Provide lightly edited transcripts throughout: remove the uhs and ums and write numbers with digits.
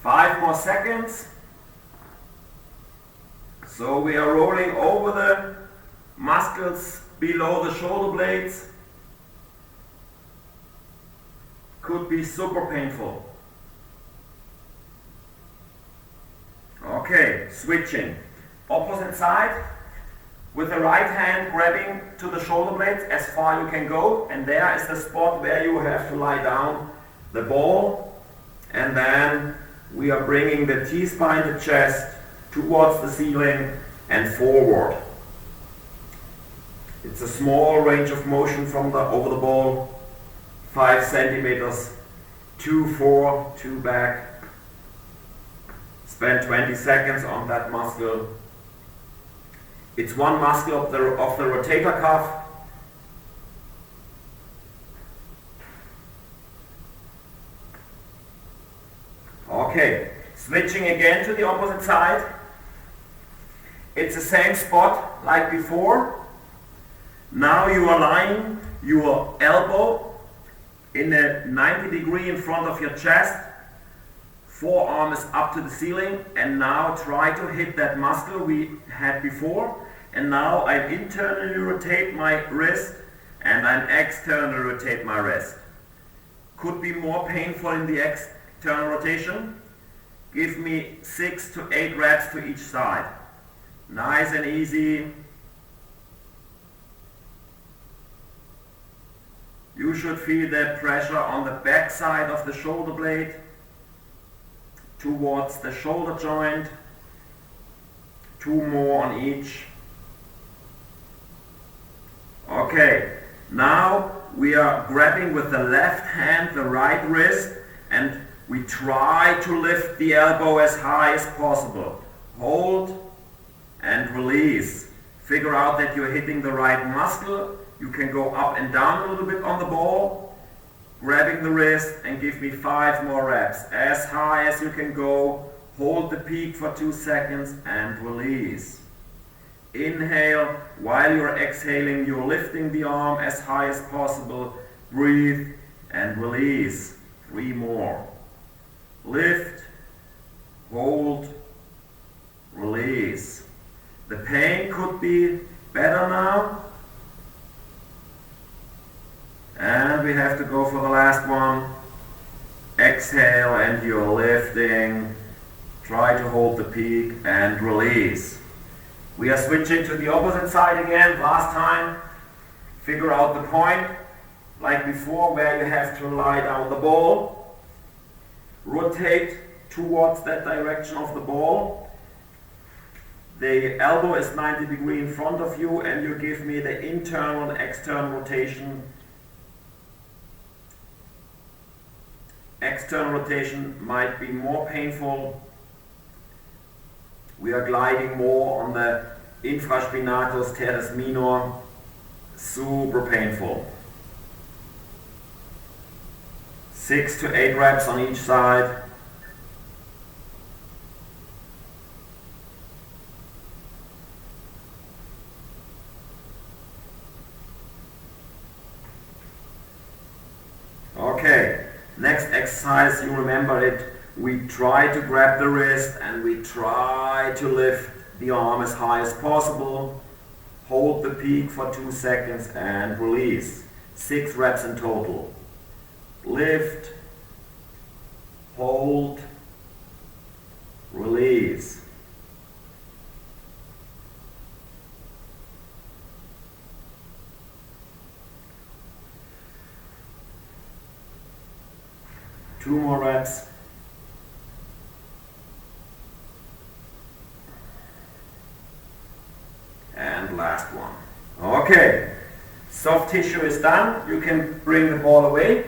5 more seconds. So we are rolling over the muscles below the shoulder blades. Could be super painful. Okay, switching. Opposite side, with the right hand grabbing to the shoulder blades as far you can go, and there is the spot where you have to lie down the ball, and then we are bringing the T-spine, the chest, towards the ceiling and forward. It's a small range of motion from over the ball, 5 centimeters, 2 forward, 2 back. Spend 20 seconds on that muscle. It's one muscle of the rotator cuff. Okay, switching again to the opposite side. It's the same spot like before. Now you are lying your elbow in a 90 degree in front of your chest. Forearm is up to the ceiling, and now try to hit that muscle we had before. And now I internally rotate my wrist and I externally rotate my wrist. Could be more painful in the external rotation. Give me 6 to 8 reps to each side. Nice and easy. You should feel the pressure on the back side of the shoulder blade towards the shoulder joint. 2 more on each. Okay, now we are grabbing with the left hand the right wrist, and we try to lift the elbow as high as possible. Hold and release. Figure out that you're hitting the right muscle. You can go up and down a little bit on the ball, grabbing the wrist, and give me 5 more reps. As high as you can go. Hold the peak for 2 seconds and release. Inhale. While you're exhaling, you're lifting the arm as high as possible. Breathe and release. 3 more. Lift, hold, release. The pain could be better now. And we have to go for the last one. Exhale and you're lifting. Try to hold the peak and release. We are switching to the opposite side again. Last time, figure out the point, like before, where you have to lie down the ball. Rotate towards that direction of the ball. The elbow is 90 degrees in front of you, and you give me the internal and external rotation. External rotation might be more painful. We are gliding more on the infraspinatus teres minor. Super painful. 6 to 8 reps on each side. Okay, next exercise, you remember it. We try to grab the wrist and we try to lift the arm as high as possible. Hold the peak for 2 seconds and release. 6 reps in total. Lift, hold, release. Two more reps. And last one. Okay, soft tissue is done. You can bring the ball away.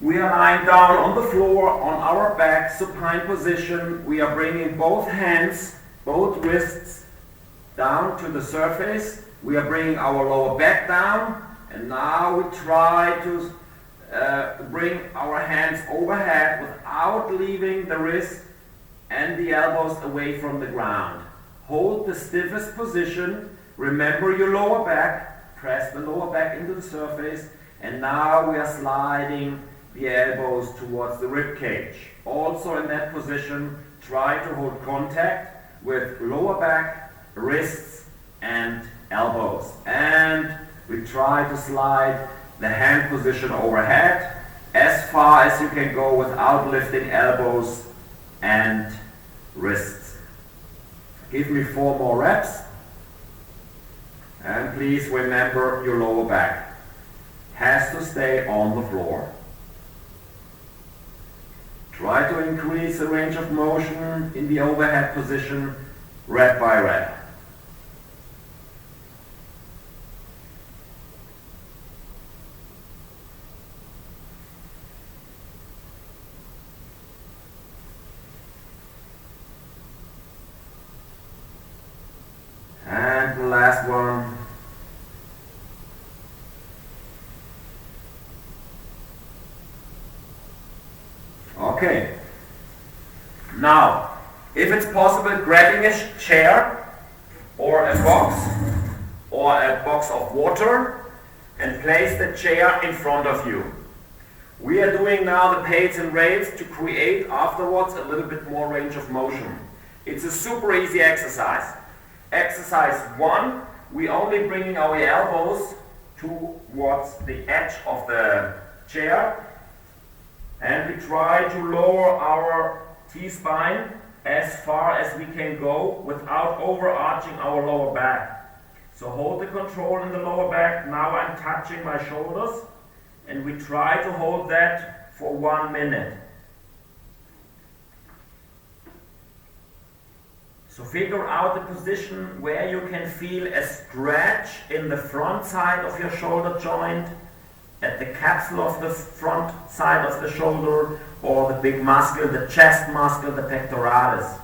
We are lying down on the floor on our back, supine position. We are bringing both hands, both wrists down to the surface. We are bringing our lower back down, and now we try to bring our hands overhead without leaving the wrist and the elbows away from the ground. Hold the stiffest position. Remember your lower back. Press the lower back into the surface. And now we are sliding the elbows towards the rib cage. Also in that position, try to hold contact with lower back, wrists and elbows. And we try to slide the hand position overhead as far as you can go without lifting elbows and wrists. Give me 4 more reps. And please remember your lower back has to stay on the floor. Try to increase the range of motion in the overhead position rep by rep. And the last one. Okay. Now, if it's possible, grabbing a chair or a box of water and place the chair in front of you. We are doing now the pads and rails to create afterwards a little bit more range of motion. It's a super easy exercise. Exercise 1, we only bringing our elbows towards the edge of the chair and we try to lower our T-spine as far as we can go without overarching our lower back. So hold the control in the lower back. Now I'm touching my shoulders and we try to hold that for 1 minute. So figure out the position where you can feel a stretch in the front side of your shoulder joint, at the capsule of the front side of the shoulder, or the big muscle, the chest muscle, the pectoralis.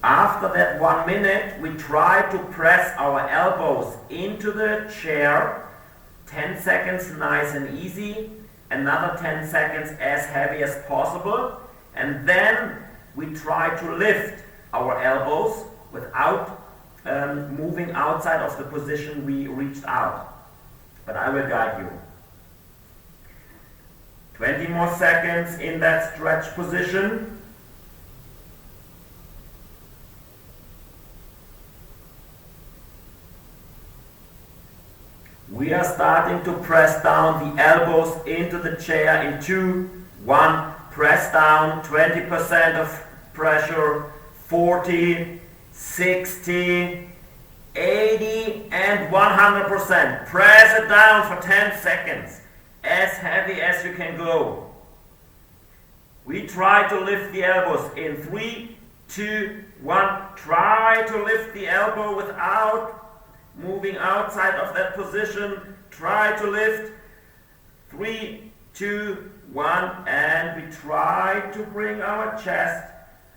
After that 1 minute, we try to press our elbows into the chair, 10 seconds nice and easy, another 10 seconds as heavy as possible, and then we try to lift our elbows without moving outside of the position we reached out. But I will guide you. 20 more seconds in that stretch position. We are starting to press down the elbows into the chair in 2, 1, press down, 20% of pressure, 40, 60, 80 and 100%. Press it down for 10 seconds, as heavy as you can go. We try to lift the elbows in 3, 2, 1. Try to lift the elbow without moving outside of that position. Try to lift. 3, 2, 1. And we try to bring our chest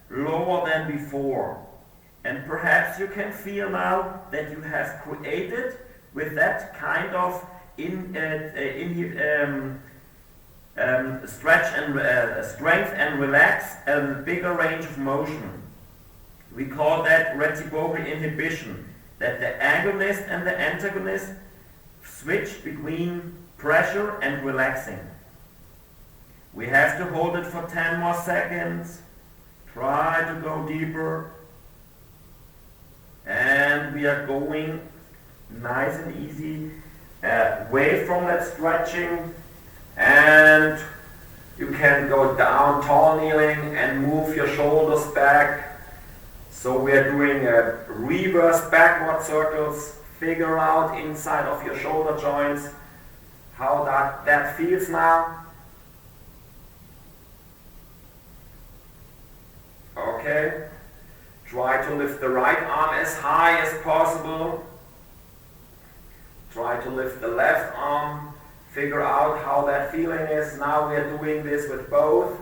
lower than before. And perhaps you can feel now that you have created with that kind of stretch and strength and relax a bigger range of motion. We call that reciprocal inhibition, that the agonist and the antagonist switch between pressure and relaxing. We have to hold it for 10 more seconds. Try to go deeper. And we are going nice and easy away from that stretching, and you can go down tall kneeling and move your shoulders back. So we are doing a reverse backward circles. Figure out inside of your shoulder joints how that feels now. Okay. Try to lift the right arm as high as possible. Try to lift the left arm. Figure out how that feeling is. Now we are doing this with both.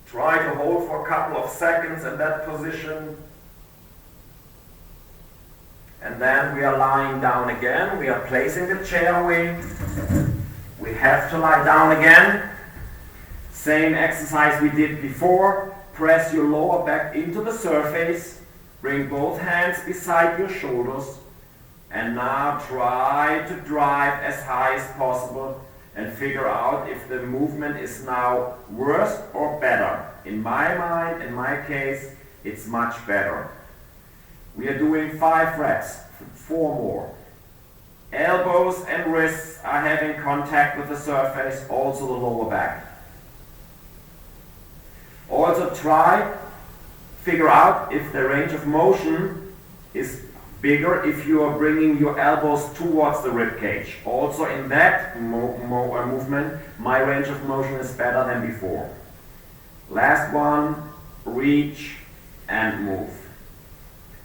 Try to hold for a couple of seconds in that position. And then we are lying down again. We are placing the chair away. We have to lie down again. Same exercise we did before. Press your lower back into the surface. Bring both hands beside your shoulders. And now try to drive as high as possible and figure out if the movement is now worse or better. In my mind, in my case, it's much better. We are doing 5 reps, 4 more. Elbows and wrists are having contact with the surface, also the lower back. Also figure out if the range of motion is bigger if you are bringing your elbows towards the rib cage. Also in that movement, my range of motion is better than before. Last one, reach and move.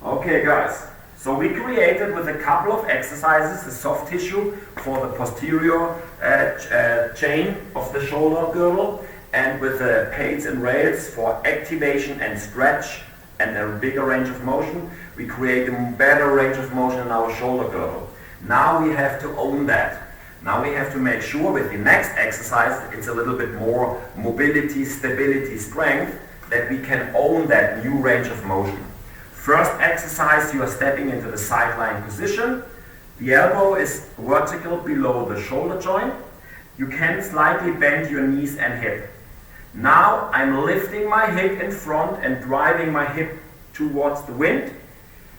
Okay guys, so we created with a couple of exercises the soft tissue for the posterior chain of the shoulder girdle, and with the pads and rails for activation and stretch and a bigger range of motion, we create a better range of motion in our shoulder girdle. Now we have to own that. Now we have to make sure with the next exercise, it's a little bit more mobility, stability, strength, that we can own that new range of motion. First exercise, you are stepping into the sideline position. The elbow is vertical below the shoulder joint. You can slightly bend your knees and hip. Now I'm lifting my hip in front and driving my hip towards the wind.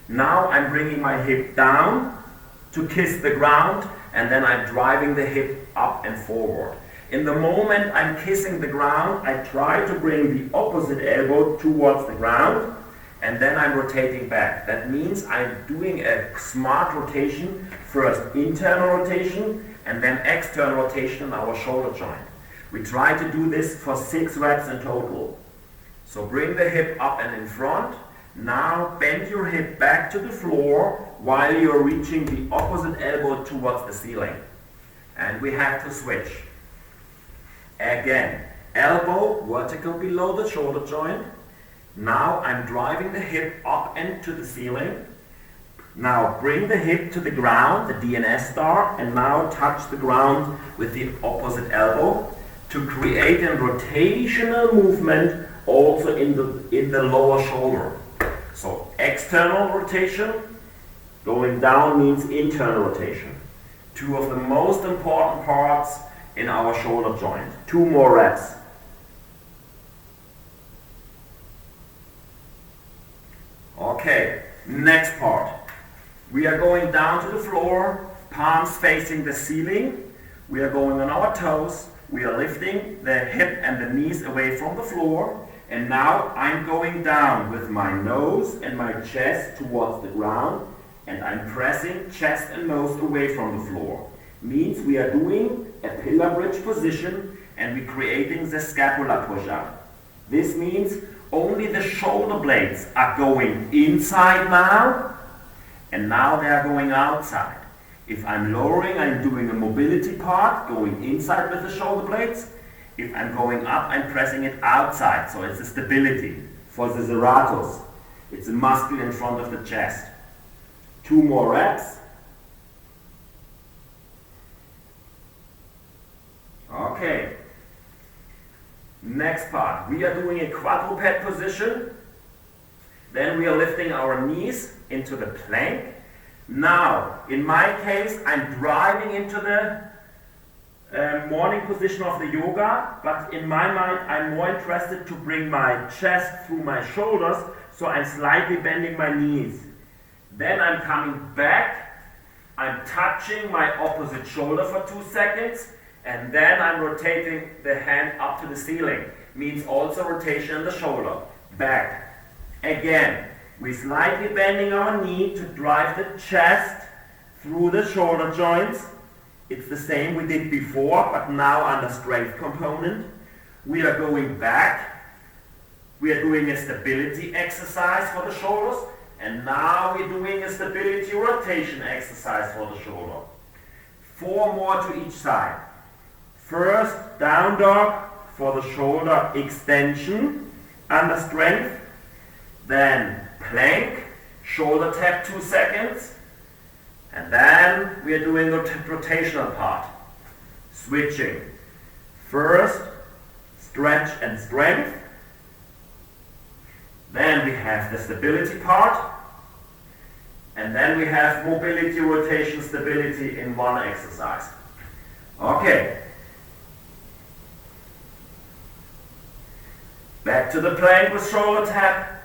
Now I'm bringing my hip down to kiss the ground, and then I'm driving the hip up and forward. In the moment I'm kissing the ground, I try to bring the opposite elbow towards the ground, and then I'm rotating back. That means I'm doing a smart rotation, first internal rotation and then external rotation in our shoulder joint. We try to do this for 6 reps in total. So bring the hip up and in front. Now bend your hip back to the floor while you're reaching the opposite elbow towards the ceiling. And we have to switch. Again, elbow vertical below the shoulder joint. Now I'm driving the hip up and to the ceiling. Now bring the hip to the ground, the DNS star, and now touch the ground with the opposite elbow to create a rotational movement also in the lower shoulder. So external rotation, going down means internal rotation. 2 of the most important parts in our shoulder joint. 2 more reps. Okay, next part. We are going down to the floor, palms facing the ceiling. We are going on our toes. We are lifting the hip and the knees away from the floor. And now I'm going down with my nose and my chest towards the ground, and I'm pressing chest and nose away from the floor. Means we are doing a pillar bridge position and we're creating the scapular push-up. This means only the shoulder blades are going inside now, and now they are going outside. If I'm lowering, I'm doing a mobility part, going inside with the shoulder blades. If I'm going up, I'm pressing it outside, so it's a stability. For the serratus, it's a muscle in front of the chest. 2 more reps. Okay. Next part, we are doing a quadruped position. Then we are lifting our knees into the plank. Now, in my case, I'm driving into the morning position of the yoga, but in my mind I'm more interested to bring my chest through my shoulders, so I'm slightly bending my knees. Then I'm coming back, I'm touching my opposite shoulder for 2 seconds, and then I'm rotating the hand up to the ceiling. Means also rotation in the shoulder. Back. Again, we're slightly bending our knee to drive the chest through the shoulder joints. It's the same we did before, but now under strength component. We are going back. We are doing a stability exercise for the shoulders, and now we're doing a stability rotation exercise for the shoulder. 4 more to each side. First, down dog for the shoulder extension under strength. Then plank, shoulder tap 2 seconds. And then we are doing the rotational part. Switching. First, stretch and strength. Then we have the stability part. And then we have mobility, rotation, stability in one exercise. Okay, Back to the plank with shoulder tap,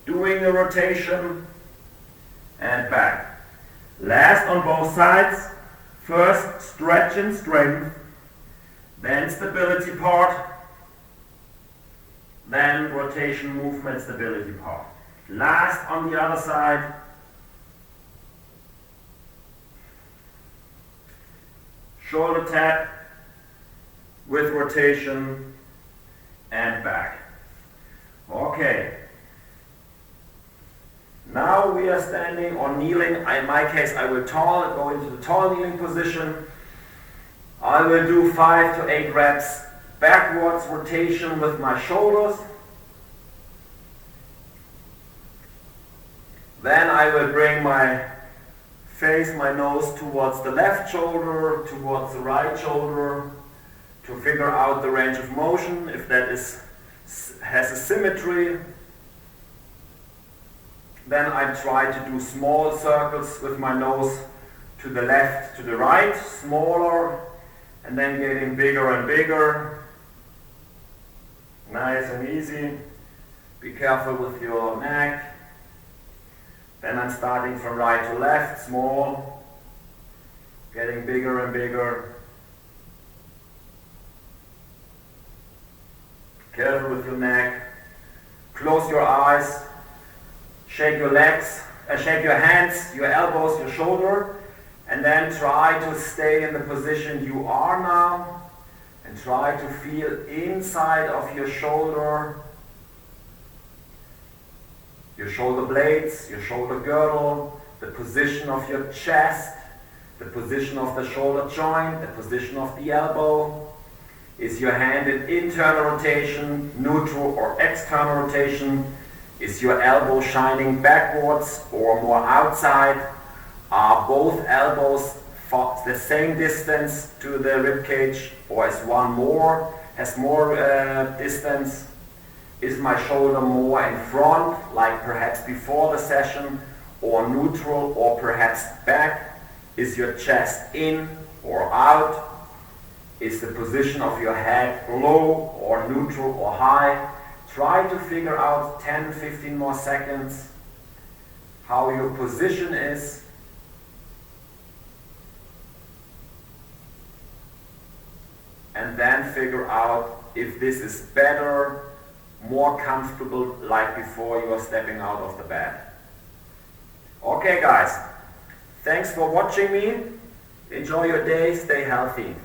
doing the rotation, and back. Last on both sides. First stretch and strength, then stability part, then rotation, movement, stability part. Last on the other side. Shoulder tap with rotation and back. Okay. Now we are standing or kneeling. In my case, I will go into the tall kneeling position. I will do 5 to 8 reps backwards rotation with my shoulders. Then I will bring my face, my nose towards the left shoulder, towards the right shoulder, to figure out the range of motion, if that has a symmetry. Then I try to do small circles with my nose to the left, to the right, smaller, and then getting bigger and bigger. Nice and easy. Be careful with your neck. Then I'm starting from right to left, small, getting bigger and bigger. Careful with your neck. Close your eyes. Shake your legs, shake your hands, your elbows, your shoulder, and then try to stay in the position you are now, and try to feel inside of your shoulder blades, your shoulder girdle, the position of your chest, the position of the shoulder joint, the position of the elbow. Is your hand in internal rotation, neutral or external rotation? Is your elbow shining backwards or more outside? Are both elbows the same distance to the rib cage, or is one has more distance? Is my shoulder more in front, like perhaps before the session, or neutral, or perhaps back? Is your chest in or out? Is the position of your head low or neutral or high? Try to figure out 10-15 more seconds how your position is. And then figure out if this is better, more comfortable, like before you are stepping out of the bed. Okay guys, thanks for watching me. Enjoy your day, stay healthy.